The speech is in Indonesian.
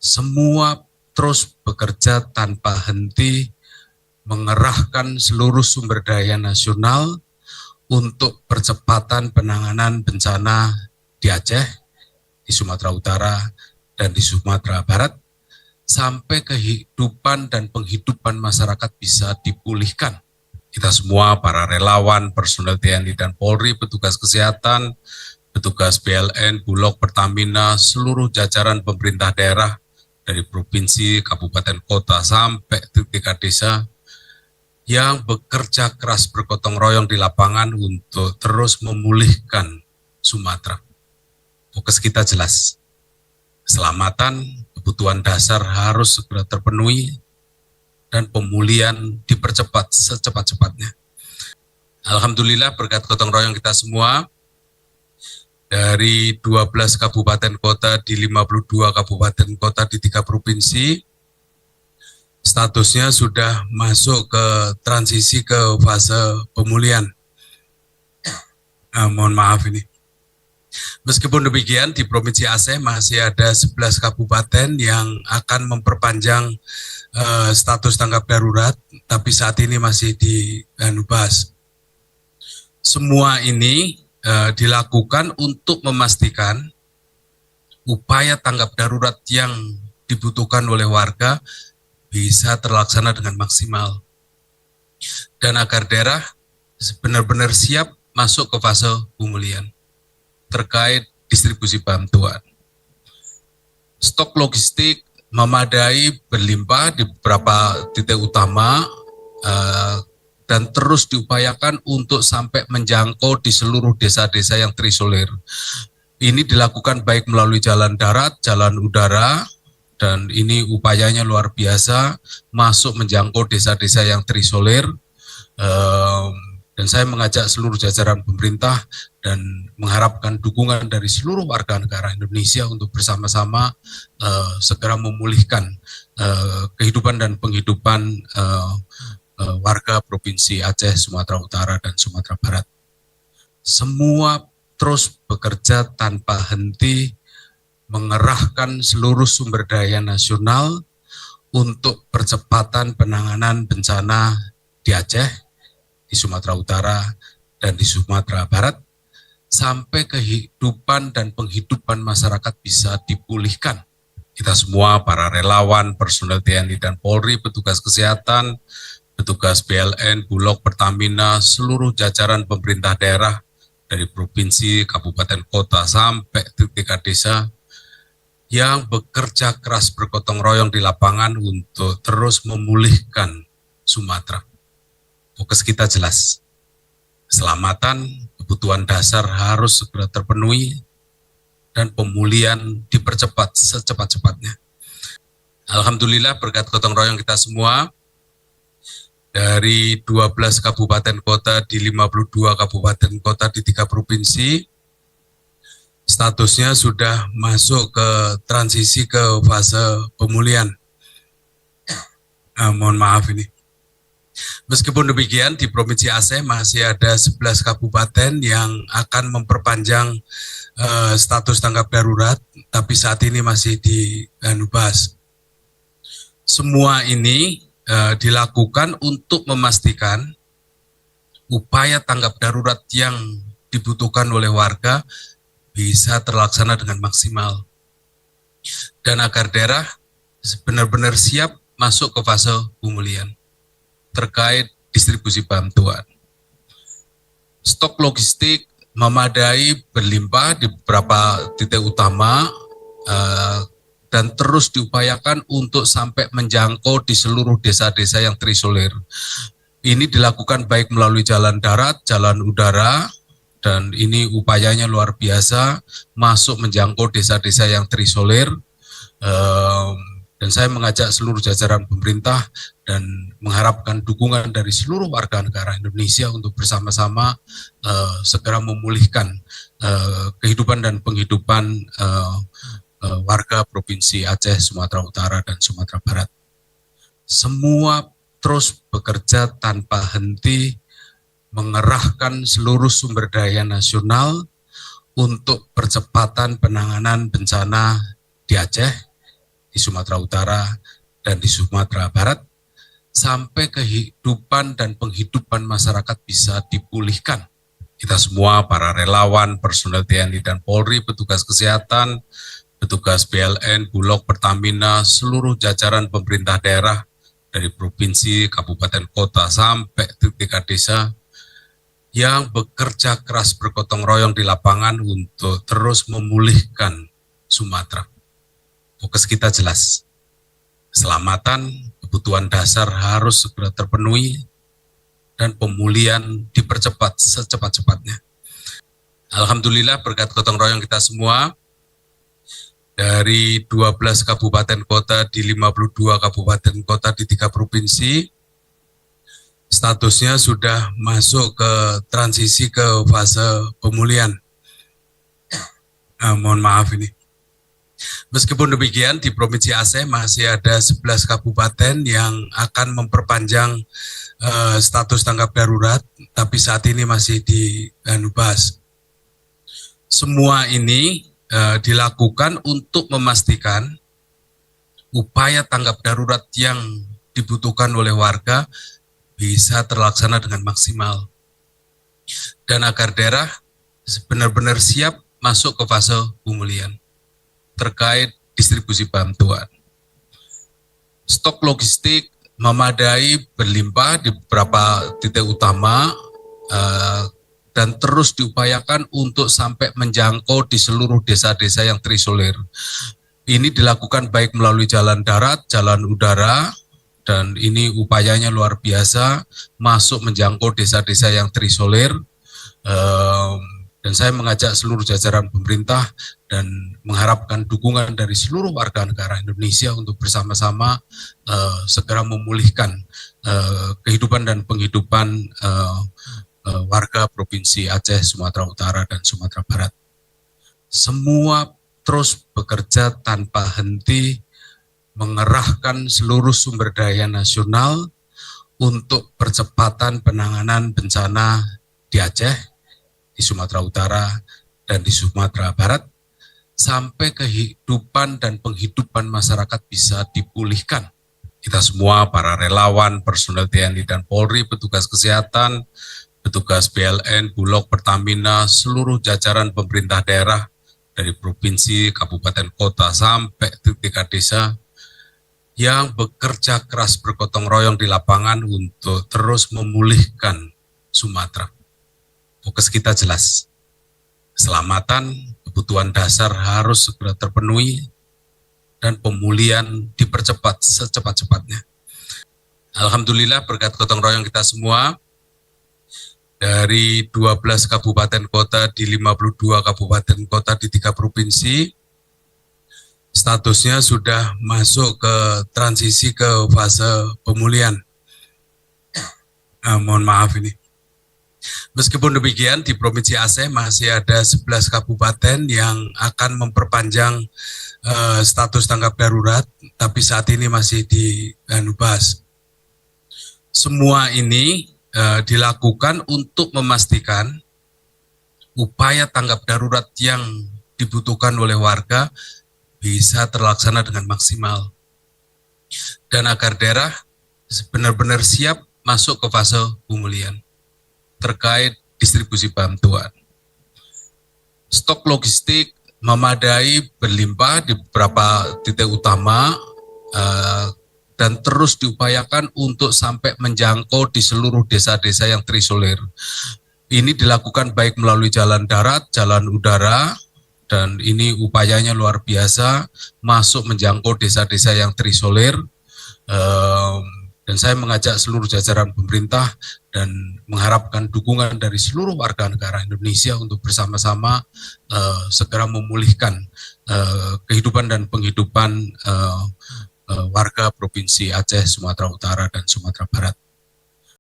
Semua terus bekerja tanpa henti, mengerahkan seluruh sumber daya nasional untuk percepatan penanganan bencana di Aceh, di Sumatera Utara, dan di Sumatera Barat, sampai kehidupan dan penghidupan masyarakat bisa dipulihkan. Kita semua, para relawan, personel TNI dan Polri, petugas kesehatan, petugas PLN, Bulog, Pertamina, seluruh jajaran pemerintah daerah, dari provinsi, kabupaten, kota, sampai tingkat desa, yang bekerja keras bergotong royong di lapangan untuk terus memulihkan Sumatera. Fokus kita jelas, keselamatan, kebutuhan dasar harus segera terpenuhi, dan pemulihan dipercepat secepat-cepatnya. Alhamdulillah berkat gotong royong kita semua, dari 12 kabupaten kota di 52 kabupaten kota di 3 provinsi, statusnya sudah masuk ke transisi ke fase pemulihan. Mohon maaf ini. Meskipun demikian, di Provinsi Aceh masih ada 11 kabupaten yang akan memperpanjang status tanggap darurat, tapi saat ini masih dibahas. Semua ini dilakukan untuk memastikan upaya tanggap darurat yang dibutuhkan oleh warga bisa terlaksana dengan maksimal, dan agar daerah benar-benar siap masuk ke fase pemulihan. Terkait distribusi bantuan, stok logistik memadai, berlimpah di beberapa titik utama, dan terus diupayakan untuk sampai menjangkau di seluruh desa-desa yang terisolir. Ini dilakukan baik melalui jalan darat, jalan udara, dan ini upayanya luar biasa, masuk menjangkau desa-desa yang terisolir. Dan saya mengajak seluruh jajaran pemerintah dan mengharapkan dukungan dari seluruh warga negara Indonesia untuk bersama-sama segera memulihkan kehidupan dan penghidupan warga Provinsi Aceh, Sumatera Utara, dan Sumatera Barat. Semua terus bekerja tanpa henti, mengerahkan seluruh sumber daya nasional untuk percepatan penanganan bencana di Aceh, di Sumatera Utara, dan di Sumatera Barat, sampai kehidupan dan penghidupan masyarakat bisa dipulihkan. Kita semua, para relawan, personel TNI dan Polri, petugas kesehatan, petugas PLN, Bulog, Pertamina, seluruh jajaran pemerintah daerah, dari provinsi, kabupaten, kota, sampai tingkat desa, yang bekerja keras bergotong royong di lapangan untuk terus memulihkan Sumatera. Fokus kita jelas, keselamatan, kebutuhan dasar harus segera terpenuhi, dan pemulihan dipercepat secepat-cepatnya. Alhamdulillah berkat gotong royong kita semua, dari 12 kabupaten kota di 52 kabupaten kota di 3 provinsi, statusnya sudah masuk ke transisi ke fase pemulihan. Mohon maaf ini. Meskipun demikian, di Provinsi Aceh masih ada 11 kabupaten yang akan memperpanjang status tanggap darurat, tapi saat ini masih dibahas. Semua ini dilakukan untuk memastikan upaya tanggap darurat yang dibutuhkan oleh warga bisa terlaksana dengan maksimal, dan agar daerah benar-benar siap masuk ke fase pemulihan. Terkait distribusi bantuan, stok logistik memadai, berlimpah di beberapa titik utama, dan terus diupayakan untuk sampai menjangkau di seluruh desa-desa yang terisolir. Ini dilakukan baik melalui jalan darat, jalan udara, dan ini upayanya luar biasa, masuk menjangkau desa-desa yang terisolir. Dan saya mengajak seluruh jajaran pemerintah dan mengharapkan dukungan dari seluruh warga negara Indonesia untuk bersama-sama segera memulihkan kehidupan dan penghidupan warga Provinsi Aceh, Sumatera Utara, dan Sumatera Barat. Semua terus bekerja tanpa henti, mengerahkan seluruh sumber daya nasional untuk percepatan penanganan bencana di Aceh, di Sumatera Utara dan di Sumatera Barat, sampai kehidupan dan penghidupan masyarakat bisa dipulihkan. Kita semua, para relawan, personel TNI dan Polri, petugas kesehatan, petugas PLN, Bulog, Pertamina, seluruh jajaran pemerintah daerah, dari provinsi, kabupaten, kota, sampai tingkat desa, yang bekerja keras bergotong royong di lapangan untuk terus memulihkan Sumatera. Fokus kita jelas, keselamatan, kebutuhan dasar harus segera terpenuhi, dan pemulihan dipercepat secepat-cepatnya. Alhamdulillah berkat gotong royong kita semua, dari 12 kabupaten kota di 52 kabupaten kota di 3 provinsi, statusnya sudah masuk ke transisi ke fase pemulihan. Mohon maaf ini. Meskipun demikian, di Provinsi Aceh masih ada 11 kabupaten yang akan memperpanjang status tanggap darurat, tapi saat ini masih dibahas. Semua ini dilakukan untuk memastikan upaya tanggap darurat yang dibutuhkan oleh warga bisa terlaksana dengan maksimal, dan agar daerah benar-benar siap masuk ke fase pemulihan. Terkait distribusi bantuan, stok logistik memadai, berlimpah di beberapa titik utama, dan terus diupayakan untuk sampai menjangkau di seluruh desa-desa yang terisolir. Ini dilakukan baik melalui jalan darat, jalan udara, dan ini upayanya luar biasa, masuk menjangkau desa-desa yang terisolir. Dan saya mengajak seluruh jajaran pemerintah dan mengharapkan dukungan dari seluruh warga negara Indonesia untuk bersama-sama segera memulihkan kehidupan dan penghidupan warga Provinsi Aceh, Sumatera Utara, dan Sumatera Barat. Semua terus bekerja tanpa henti, mengerahkan seluruh sumber daya nasional untuk percepatan penanganan bencana di Aceh, di Sumatera Utara, dan di Sumatera Barat, sampai kehidupan dan penghidupan masyarakat bisa dipulihkan. Kita semua, para relawan, personel TNI dan Polri, petugas kesehatan, petugas PLN, Bulog, Pertamina, seluruh jajaran pemerintah daerah, dari provinsi, kabupaten, kota, sampai tingkat desa, yang bekerja keras bergotong royong di lapangan untuk terus memulihkan Sumatera. Fokus kita jelas, keselamatan, kebutuhan dasar harus segera terpenuhi, dan pemulihan dipercepat secepat-cepatnya. Alhamdulillah berkat gotong royong kita semua, dari 12 kabupaten kota di 52 kabupaten kota di 3 provinsi, statusnya sudah masuk ke transisi ke fase pemulihan. Mohon maaf ini. Meskipun demikian, di Provinsi Aceh masih ada 11 kabupaten yang akan memperpanjang status tanggap darurat, tapi saat ini masih dibahas. Semua ini dilakukan untuk memastikan upaya tanggap darurat yang dibutuhkan oleh warga bisa terlaksana dengan maksimal, dan agar daerah benar-benar siap masuk ke fase pemulihan. Terkait distribusi bantuan, stok logistik memadai, berlimpah di beberapa titik utama, dan terus diupayakan untuk sampai menjangkau di seluruh desa-desa yang terisolir. Ini dilakukan baik melalui jalan darat, jalan udara, dan ini upayanya luar biasa, masuk menjangkau desa-desa yang terisolir. Dan saya mengajak seluruh jajaran pemerintah dan mengharapkan dukungan dari seluruh warga negara Indonesia untuk bersama-sama segera memulihkan kehidupan dan penghidupan warga Provinsi Aceh, Sumatera Utara, dan Sumatera Barat.